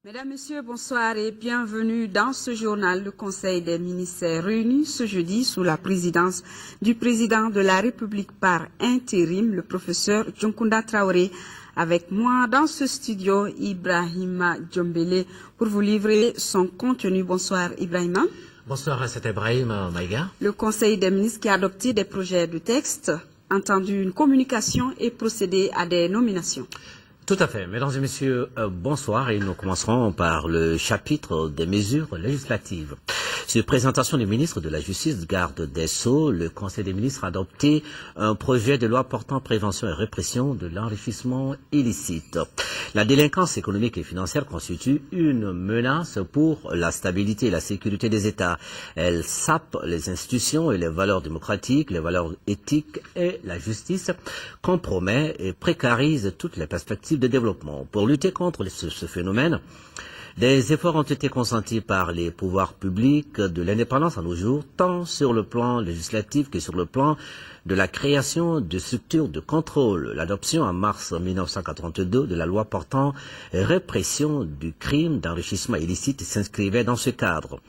Mesdames, Messieurs, bonsoir et bienvenue dans ce journal. Le Conseil des ministres est réuni ce jeudi sous la présidence du président de la République par intérim, le professeur Djonkunda Traoré. Avec moi dans ce studio, Ibrahima Djombele, pour vous livrer son contenu. Bonsoir Ibrahima. Bonsoir, c'est Ibrahim Maïga. Le Conseil des ministres qui a adopté des projets de texte, entendu une communication et procédé à des nominations. Tout à fait. Mesdames et messieurs, bonsoir et nous commencerons par le chapitre des mesures législatives. Sur présentation du ministre de la Justice, garde des Sceaux, le Conseil des ministres a adopté un projet de loi portant prévention et répression de l'enrichissement illicite. La délinquance économique et financière constitue une menace pour la stabilité et la sécurité des États. Elle sape les institutions et les valeurs démocratiques, les valeurs éthiques et la justice, compromet et précarise toutes les perspectives de développement. Pour lutter contre ce phénomène, des efforts ont été consentis par les pouvoirs publics de l'indépendance à nos jours, tant sur le plan législatif que sur le plan de la création de structures de contrôle. L'adoption en mars 1982 de la loi portant répression du crime d'enrichissement illicite s'inscrivait dans ce cadre.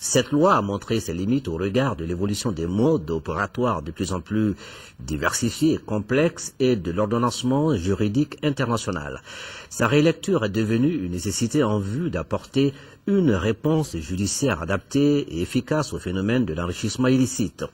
Cette loi a montré ses limites au regard de l'évolution des modes opératoires de plus en plus diversifiés et complexes et de l'ordonnancement juridique international. Sa relecture est devenue une nécessité en vue d'apporter une réponse judiciaire adaptée et efficace au phénomène de l'enrichissement illicite.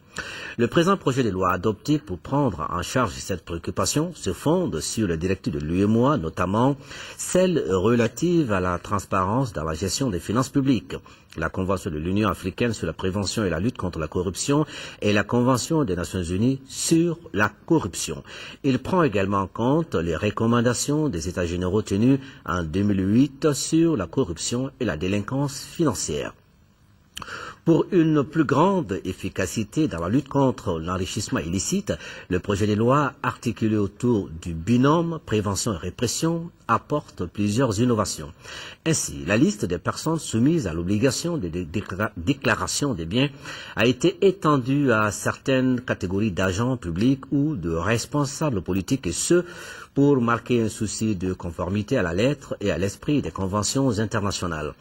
Le présent projet de loi adopté pour prendre en charge cette préoccupation se fonde sur les directives de l'UEMOA, notamment celles relatives à la transparence dans la gestion des finances publiques, la Convention de l'Union africaine sur la prévention et la lutte contre la corruption et la Convention des Nations unies sur la corruption. Il prend également en compte les recommandations des États généraux tenus en 2008 sur la corruption et la délinquance financière. Pour une plus grande efficacité dans la lutte contre l'enrichissement illicite, le projet de loi articulé autour du binôme prévention et répression apporte plusieurs innovations. Ainsi, la liste des personnes soumises à l'obligation de déclaration des biens a été étendue à certaines catégories d'agents publics ou de responsables politiques, et ce, pour marquer un souci de conformité à la lettre et à l'esprit des conventions internationales.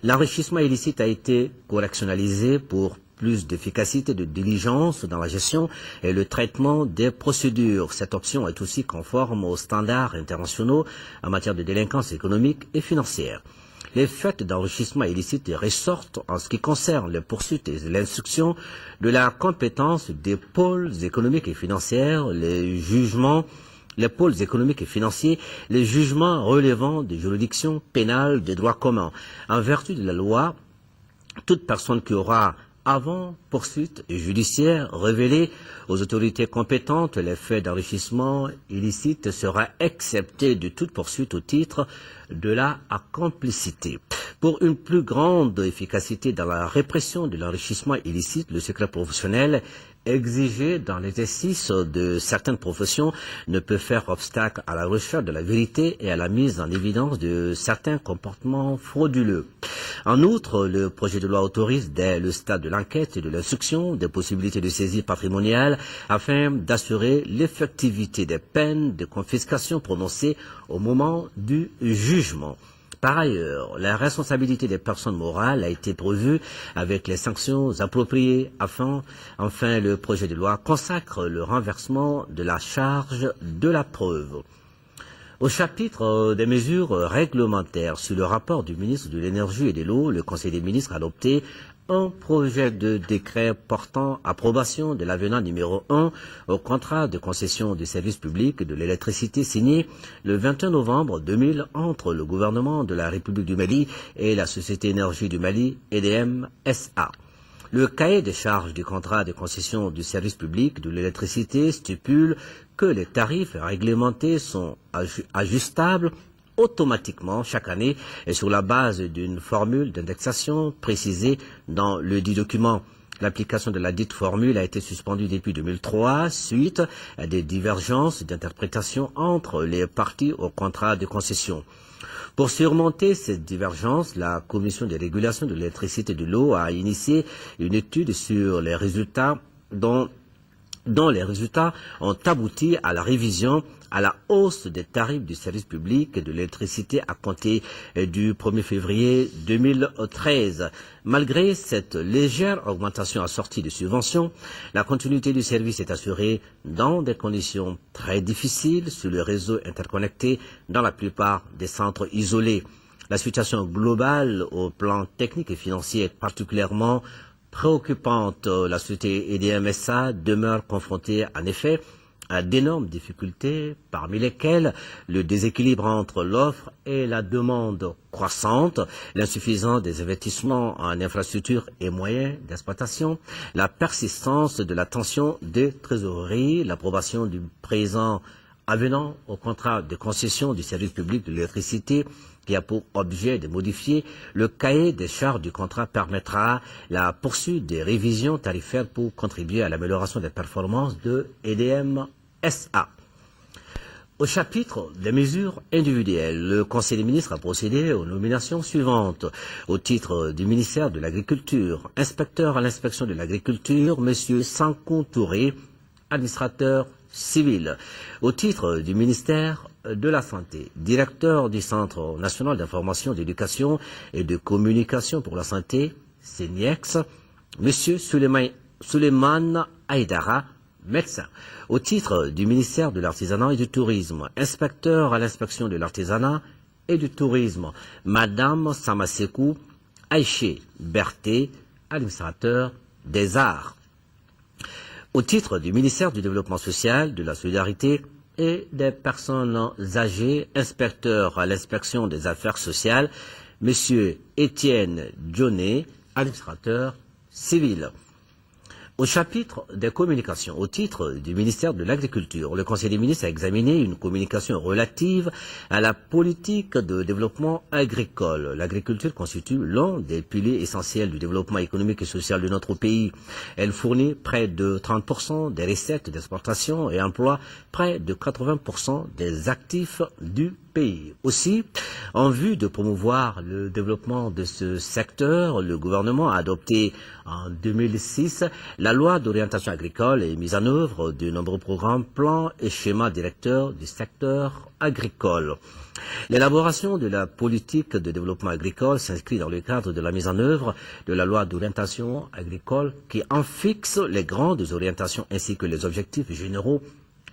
L'enrichissement illicite a été correctionnalisé pour plus d'efficacité, de diligence dans la gestion et le traitement des procédures. Cette option est aussi conforme aux standards internationaux en matière de délinquance économique et financière. Les faits d'enrichissement illicite ressortent en ce qui concerne les poursuites et l'instruction de la compétence des pôles économiques et financiers, les pôles économiques et financiers, les jugements relevant des juridictions pénales de droit commun. En vertu de la loi, toute personne qui aura, avant poursuite judiciaire, révélé aux autorités compétentes les faits d'enrichissement illicite sera exceptée de toute poursuite au titre de la complicité. Pour une plus grande efficacité dans la répression de l'enrichissement illicite, le secret professionnel exigé dans l'exercice de certaines professions ne peut faire obstacle à la recherche de la vérité et à la mise en évidence de certains comportements frauduleux. En outre, le projet de loi autorise dès le stade de l'enquête et de l'instruction des possibilités de saisie patrimoniale afin d'assurer l'effectivité des peines de confiscation prononcées au moment du jugement. Par ailleurs, la responsabilité des personnes morales a été prévue avec les sanctions appropriées. Enfin, le projet de loi consacre le renversement de la charge de la preuve. Au chapitre des mesures réglementaires, sur le rapport du ministre de l'Énergie et de l'Eau, le Conseil des ministres a adopté un projet de décret portant approbation de l'avenant numéro 1 au contrat de concession du service public de l'électricité signé le 21 novembre 2000 entre le gouvernement de la République du Mali et la Société Énergie du Mali, EDM SA. Le cahier des charges du contrat de concession du service public de l'électricité stipule que les tarifs réglementés sont ajustables automatiquement chaque année et sur la base d'une formule d'indexation précisée dans le dit document. L'application de la dite formule a été suspendue depuis 2003 suite à des divergences d'interprétation entre les parties au contrat de concession. Pour surmonter cette divergence, la Commission de régulation de l'électricité et de l'eau a initié une étude sur les résultats dont dont les résultats ont abouti à la révision à la hausse des tarifs du service public de l'électricité à compter du 1er février 2013. Malgré cette légère augmentation assortie de subventions, la continuité du service est assurée dans des conditions très difficiles sur le réseau interconnecté dans la plupart des centres isolés. La situation globale au plan technique et financier est particulièrement préoccupante. La société EDM SA demeure confrontée en effet à d'énormes difficultés, parmi lesquelles le déséquilibre entre l'offre et la demande croissante, l'insuffisance des investissements en infrastructures et moyens d'exploitation, la persistance de la tension des trésoreries, l'approbation du présent avenant au contrat de concession du service public de l'électricité qui a pour objet de modifier le cahier des charges du contrat permettra la poursuite des révisions tarifaires pour contribuer à l'amélioration des performances de EDM SA. Au chapitre des mesures individuelles, le Conseil des ministres a procédé aux nominations suivantes. Au titre du ministère de l'Agriculture, inspecteur à l'inspection de l'agriculture, M. Sankou Touré, administrateur civil. Au titre du ministère de la Santé, directeur du Centre national d'information, d'éducation et de communication pour la santé, CENIEX, M. Suleiman Aïdara, médecin. Au titre du ministère de l'Artisanat et du Tourisme, inspecteur à l'inspection de l'Artisanat et du Tourisme, Madame Samasekou Aïché Berthé, administrateur des Arts. Au titre du ministère du Développement social, de la Solidarité et des personnes âgées, inspecteur à l'inspection des affaires sociales, M. Étienne Dionnet, administrateur civil. Au chapitre des communications, au titre du ministère de l'Agriculture, le Conseil des ministres a examiné une communication relative à la politique de développement agricole. L'agriculture constitue l'un des piliers essentiels du développement économique et social de notre pays. Elle fournit près de 30% des recettes d'exportation et emploie près de 80% des actifs du pays. Aussi, en vue de promouvoir le développement de ce secteur, le gouvernement a adopté en 2006 la loi d'orientation agricole et mise en œuvre de nombreux programmes, plans et schémas directeurs du secteur agricole. L'élaboration de la politique de développement agricole s'inscrit dans le cadre de la mise en œuvre de la loi d'orientation agricole qui en fixe les grandes orientations ainsi que les objectifs généraux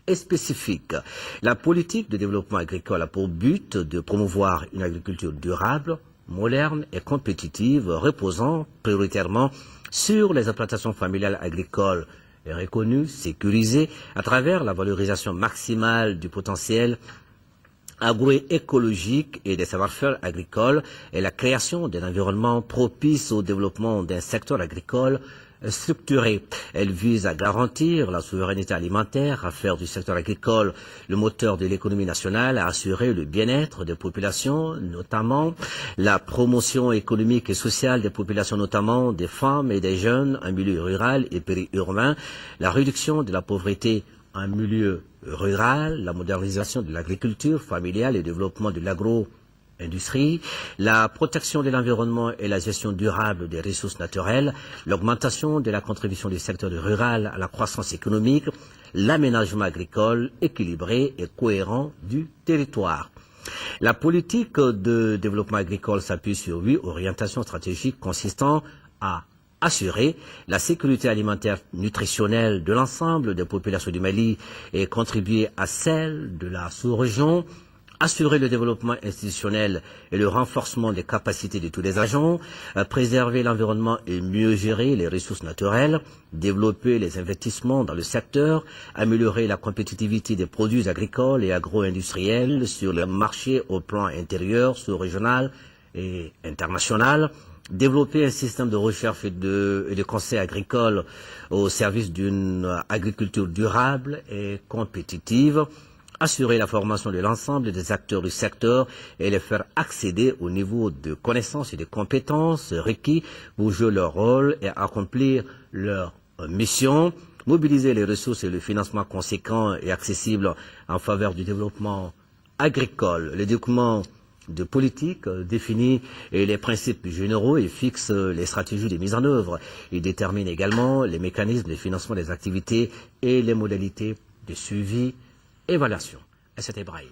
et spécifique. La politique de développement agricole a pour but de promouvoir une agriculture durable, moderne et compétitive, reposant prioritairement sur les exploitations familiales agricoles et reconnues, sécurisées, à travers la valorisation maximale du potentiel agroécologique et des savoir-faire agricoles et la création d'un environnement propice au développement d'un secteur agricole structurée. Elle vise à garantir la souveraineté alimentaire, à faire du secteur agricole le moteur de l'économie nationale, à assurer le bien-être des populations, notamment la promotion économique et sociale des populations, notamment des femmes et des jeunes en milieu rural et périurbain, la réduction de la pauvreté en milieu rural, la modernisation de l'agriculture familiale et le développement de l'agro-industrie, la protection de l'environnement et la gestion durable des ressources naturelles, l'augmentation de la contribution du secteur rural à la croissance économique, l'aménagement agricole équilibré et cohérent du territoire. La politique de développement agricole s'appuie sur 8 orientations stratégiques consistant à assurer la sécurité alimentaire nutritionnelle de l'ensemble des populations du Mali et contribuer à celle de la sous-région, assurer le développement institutionnel et le renforcement des capacités de tous les agents, préserver l'environnement et mieux gérer les ressources naturelles, développer les investissements dans le secteur, améliorer la compétitivité des produits agricoles et agro-industriels sur le marché au plan intérieur, sous-régional et international, développer un système de recherche et de conseil agricole au service d'une agriculture durable et compétitive, assurer la formation de l'ensemble des acteurs du secteur et les faire accéder au niveau de connaissances et de compétences requis pour jouer leur rôle et accomplir leur mission, mobiliser les ressources et le financement conséquent et accessible en faveur du développement agricole. Les documents de politique, définit les principes généraux et fixe les stratégies de mise en œuvre. Il détermine également les mécanismes de financement des activités et les modalités de suivi et évaluation. Et c'est Ibrahim.